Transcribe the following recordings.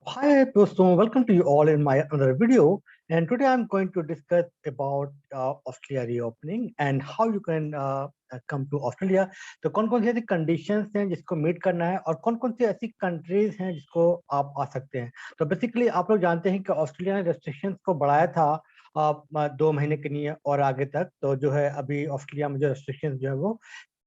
Hi, dosto. Welcome to you all in my another video. And today I'm going to discuss about Australia reopening and how you can come to Australia. तो कौन कौन सी ऐसी conditions हैं जिसको meet करना है और कौन कौन सी ऐसी countries हैं जिसको आप आ सकते हैं. तो basically आप लोग जानते हैं कि ऑस्ट्रेलिया ने restrictions को बढ़ाया था 2 महीने के लिए और आगे तक. तो जो है अभी ऑस्ट्रेलिया में जो restrictions जो है वो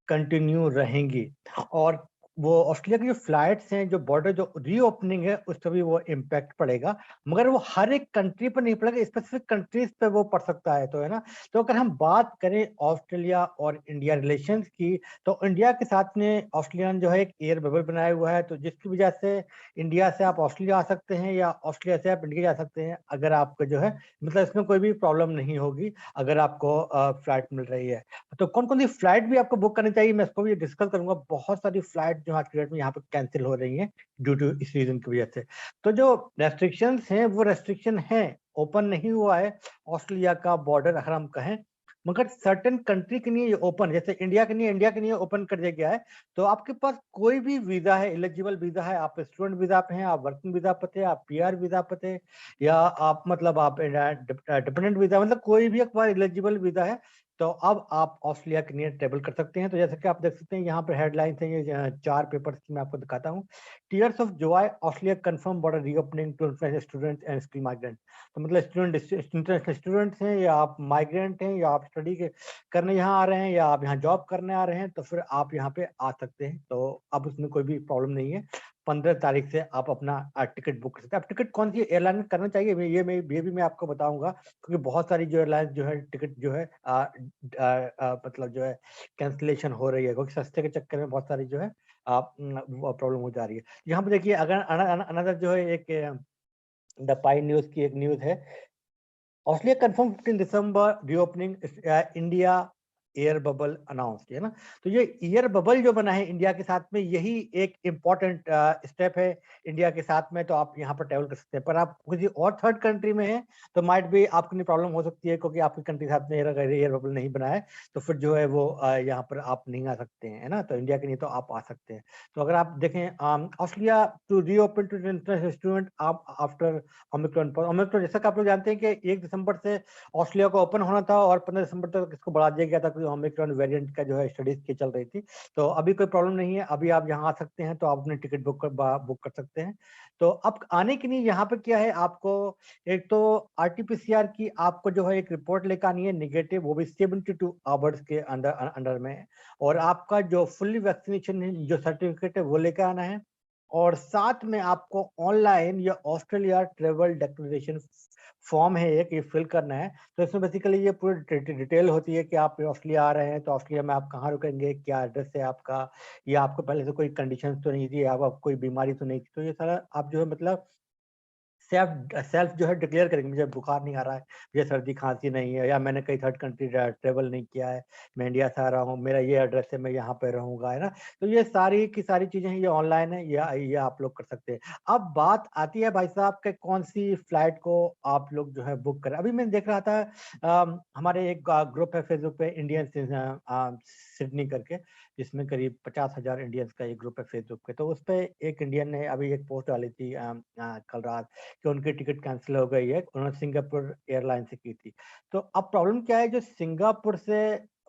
कंटिन्यू रहेंगी और वो ऑस्ट्रेलिया की जो फ्लाइट्स हैं, जो बॉर्डर जो रीओपनिंग है, उस पर भी वो इम्पैक्ट पड़ेगा, मगर वो हर एक कंट्री पर नहीं पड़ेगा, स्पेसिफिक कंट्रीज पे वो पड़ सकता है. तो है ना. तो अगर हम बात करें ऑस्ट्रेलिया और इंडिया रिलेशंस की, तो इंडिया के साथ में ऑस्ट्रेलिया ने जो है एक एयर बबल बनाया हुआ है, तो जिसकी वजह से इंडिया से आप ऑस्ट्रेलिया आ सकते हैं या ऑस्ट्रेलिया से आप इंडिया जा सकते हैं, अगर आपको जो है मतलब इसमें कोई भी प्रॉब्लम नहीं होगी अगर आपको फ्लाइट मिल रही है. तो कौन-कौन सी फ्लाइट भी आपको बुक करनी चाहिए, मैं इसको भी डिस्कस करूँगा. बहुत सारी फ्लाइट जो आज के डेट में यहाँ पे कैंसल हो रही हैं ड्यू टू इस रीज़न की वजह से. तो जो रेस्ट्रिक्शंस हैं, वो रेस्ट्रिक्शन हैं, ओपन नहीं हुआ है ऑस्ट्रेलिया का बॉर्डर अगर हम कहें, मगर सर्टेन कंट्री के लिए ये ओपन, जैसे इंडिया के लिए ओपन कर दिया गया है. तो आपके पास कोई भी वीज़ा है, एलिजिबल वीज़ा है, आप स्टूडेंट वीज़ा पे हैं, आप वर्किंग वीज़ा पे थे, आप पीआर वीज़ा पे थे या आप मतलब आप डिपेंडेंट वीज़ा, मतलब कोई भी आपके पास एलिजिबल वीज़ा है, तो अब आप ऑस्ट्रेलिया के लिए ट्रेवल कर सकते हैं. तो जैसे कि आप देख सकते हैं यहाँ पर हेडलाइंस है, ये 4 पेपर्स की मैं आपको दिखाता हूँ. Tears of joy, Australia confirm border reopening to international students and skill migrant. तो मतलब इंटरनेशनल स्टूडेंट्स हैं या आप माइग्रेंट हैं या आप स्टडी के करने यहाँ आ रहे हैं या आप यहाँ जॉब करने आ रहे हैं, तो फिर आप यहाँ पे आ सकते हैं. तो अब उसमें कोई भी प्रॉब्लम नहीं है. 15 तारीख से आप अपना टिकट बुक कर सकते हैं. अब टिकट कौन सी एयरलाइन में करना चाहिए, ये भी मैं आपको बताऊंगा, क्योंकि बहुत सारी जो एयरलाइन जो है टिकट जो है मतलब जो है कैंसिलेशन हो रही है, क्योंकि सस्ते के चक्कर में बहुत सारी जो है प्रॉब्लम हो जा रही है. यहाँ पे देखिए अगर अनदर जो है एक द पाई न्यूज की एक न्यूज है. ऑस्ट्रेलिया कंफर्म 15 दिसंबर reopening India air bubble announced, है ना. तो ये एयर बबल जो बना है इंडिया के साथ में, यही एक इम्पॉर्टेंट स्टेप है इंडिया के साथ में. तो आप यहाँ पर ट्रेवल कर सकते हैं, पर आप किसी और थर्ड कंट्री में हैं तो माइट भी आपके लिए प्रॉब्लम हो सकती है, क्योंकि आपकी कंट्री के साथ में एयर बबल नहीं बना है, तो फिर जो है वो यहाँ पर आप नहीं आ सकते हैं, है ना. तो इंडिया के लिए तो आप आ सकते हैं. तो अगर आप देखें Australia to reopen to international student after Omicron. Omicron जैसा कि आप लोग जानते हैं कि 1 दिसंबर से ऑस्ट्रेलिया को ओपन होना था और 15 दिसंबर तक इसको बढ़ा दिया गया था, क्योंकि ओमिक्रॉन वेरिएंट का जो है स्टडीज की चल रही थी. तो अभी कोई प्रॉब्लम नहीं है, अभी आप यहाँ आ सकते हैं, तो आप अपनी टिकट बुक कर सकते हैं. तो अब आने के लिए यहाँ पे क्या है, आपको एक तो आरटीपीसीआर की आपको जो है एक रिपोर्ट लेकर आनी है निगेटिव, वो भी 72 आवर्स के अंदर अंडर में, और आपका जो फुल्ली वैक्सीनेशन है जो सर्टिफिकेट है वो लेकर आना है, और साथ में आपको ऑनलाइन या ऑस्ट्रेलिया ट्रेवल डिक्लेरेशन फॉर्म है एक, ये फिल करना है. तो इसमें बेसिकली ये पूरी डिटेल होती है कि आप ऑस्ट्रेलिया आ रहे हैं, तो ऑस्ट्रेलिया में आप कहाँ रुकेंगे, क्या एड्रेस है आपका, या आपको पहले से कोई कंडीशन तो नहीं थी, आपको कोई बीमारी तो नहीं थी. तो ये सारा आप जो है मतलब सेल्फ सेल्फ जो है डिक्लेयर करेंगे, मुझे बुखार नहीं आ रहा है, मुझे सर्दी खांसी नहीं है, या मैंने कहीं थर्ड कंट्री ट्रेवल नहीं किया है, मैं इंडिया से आ रहा हूँ, मेरा ये एड्रेस है, मैं यहाँ पे रहूंगा, है ना. तो ये सारी की सारी चीजें हैं, ये ऑनलाइन है, या ये आप लोग कर सकते हैं. अब बात आती है भाई साहब के कौन सी फ्लाइट को आप लोग जो है बुक करें. अभी मैं देख रहा था हमारे एक ग्रुप है फेसबुक पे, इंडियन सिडनी करके, जिसमें करीब 50,000 इंडियंस का एक ग्रुप है फेसबुक पे. तो उस पे एक इंडियन ने अभी एक पोस्ट डाली थी कल रात कि उनकी टिकट कैंसिल हो गई है, उन्होंने सिंगापुर एयरलाइन से की थी. तो अब प्रॉब्लम क्या है, जो सिंगापुर से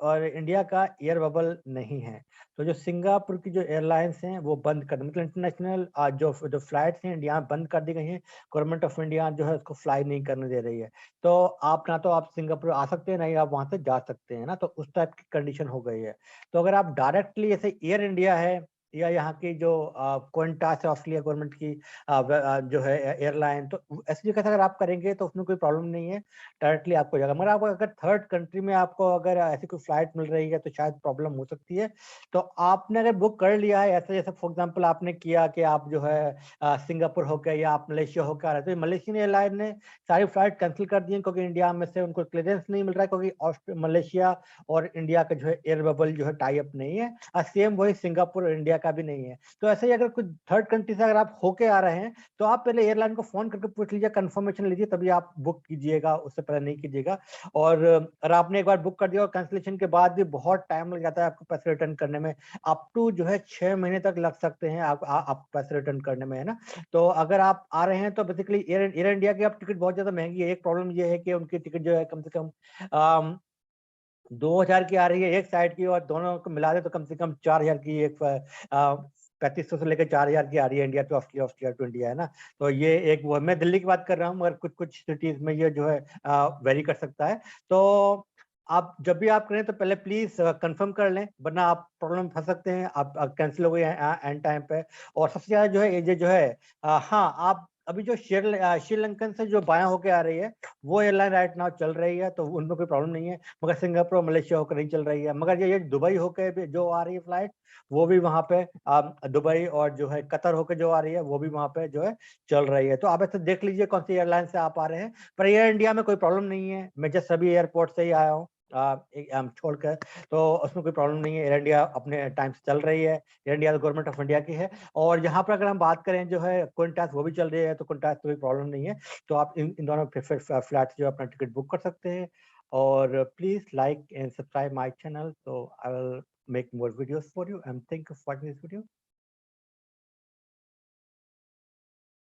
और इंडिया का एयर बबल नहीं है, तो जो सिंगापुर की जो एयरलाइंस हैं वो बंद कर, मतलब इंटरनेशनल जो जो फ्लाइट्स हैं इंडिया में बंद कर दी गई हैं. गवर्नमेंट ऑफ इंडिया जो है उसको फ्लाई नहीं करने दे रही है. तो आप ना तो आप सिंगापुर आ सकते हैं, ना ही आप वहां से जा सकते हैं ना, तो उस टाइप की कंडीशन हो गई है. तो अगर आप डायरेक्टली जैसे एयर इंडिया है या यहाँ की जो क्विंटास है ऑस्ट्रेलिया गवर्नमेंट की जो है एयरलाइन, तो ऐसी जगह से अगर आप करेंगे तो उसमें कोई प्रॉब्लम नहीं है, डायरेक्टली आपको जाएगा. मगर आपको अगर थर्ड कंट्री में आपको अगर ऐसी कोई फ्लाइट मिल रही है तो शायद प्रॉब्लम हो सकती है. तो आपने अगर बुक कर लिया है ऐसे, जैसे फॉर एग्जांपल आपने किया कि आप जो है सिंगापुर होकर या आप मलेशिया होकर आ रहे, तो मलेशियन एयरलाइन ने सारी फ्लाइट कैंसिल कर दी है, क्योंकि इंडिया में से उनको क्लियरेंस नहीं मिल रहा है, क्योंकि मलेशिया और इंडिया का जो है एयर बबल जो है टाई अप नहीं है. सेम वही सिंगापुर और इंडिया का भी नहीं है। तो ऐसे ही अगर कुछ थर्ड कंट्री से अगर आप होके आ रहे हैं, तो आप पहले एयरलाइन को फ़ोन करके पूछ लीजिए, कन्फर्मेशन लीजिए, तभी आप बुक कीजिएगा, उससे पहले नहीं कीजिएगा। और अगर आपने एक बार बुक कर दिया और कैंसलेशन के बाद भी बहुत टाइम लग जाता है आपको पैसे रिटर्न करने में, अप टू जो है 6 महीने तक लग सकते हैं आप पैसे रिटर्न करने में, है ना? तो अगर आप आ रहे हैं तो बेसिकली एयर इंडिया की आप टिकट बहुत ज़्यादा महँगी है। एक प्रॉब्लम ये है कि उनकी टिकट जो है कम से कम 2000 की आ रही है एक साइड की, और दोनों को मिला दें तो कम से कम 4000 की, एक 3500 से लेकर 4000 की आ रही है India to Australia, Australia to India, है ना? तो ये एक वो है। मैं दिल्ली की बात कर रहा हूँ, मगर कुछ-कुछ सिटीज़ में ये जो है वेरी कर सकता है। तो आप जब भी आप करें तो पहले प्लीज़ कन्फर्म कर लें, वरना आप प्रॉब्लम में फँस सकते हैं, आप कैंसल हो गए एंड टाइम पे। और सबसे ज़्यादा जो है ये जो है हाँ, आप अभी जो श्रीलंकन से जो बायाँ होके आ रही है, वो एयरलाइन राइट नाउ चल रही है, तो उनमें कोई प्रॉब्लम नहीं है। मगर सिंगापुर, मलेशिया होकर नहीं चल रही है। मगर ये दुबई होके भी जो आ रही है फ्लाइट, वो भी वहाँ पे दुबई, और जो है कतर होके जो आ रही है, वो भी वहाँ पे जो है चल रही है। तो आप ऐसे देख लीजिए कौन सी एयरलाइन से आप आ रहे हैं। पर एयर इंडिया में कोई प्रॉब्लम नहीं है। मैं जस्ट अभी एयरपोर्ट से ही आया हूँ छोड़कर, तो उसमें कोई प्रॉब्लम नहीं है। एयर इंडिया अपने टाइम से चल रही है। एयर इंडिया तो गवर्नमेंट ऑफ इंडिया की है। और यहाँ पर अगर हम बात करें जो है क्विंटास, वो भी चल रही है, तो क्विंटास कोई प्रॉब्लम नहीं है। तो आप इन दोनों फ्लैट्स जो अपना टिकट बुक कर सकते हैं। और please like and subscribe my channel, so I will make more videos for you, and thank you for watching this video.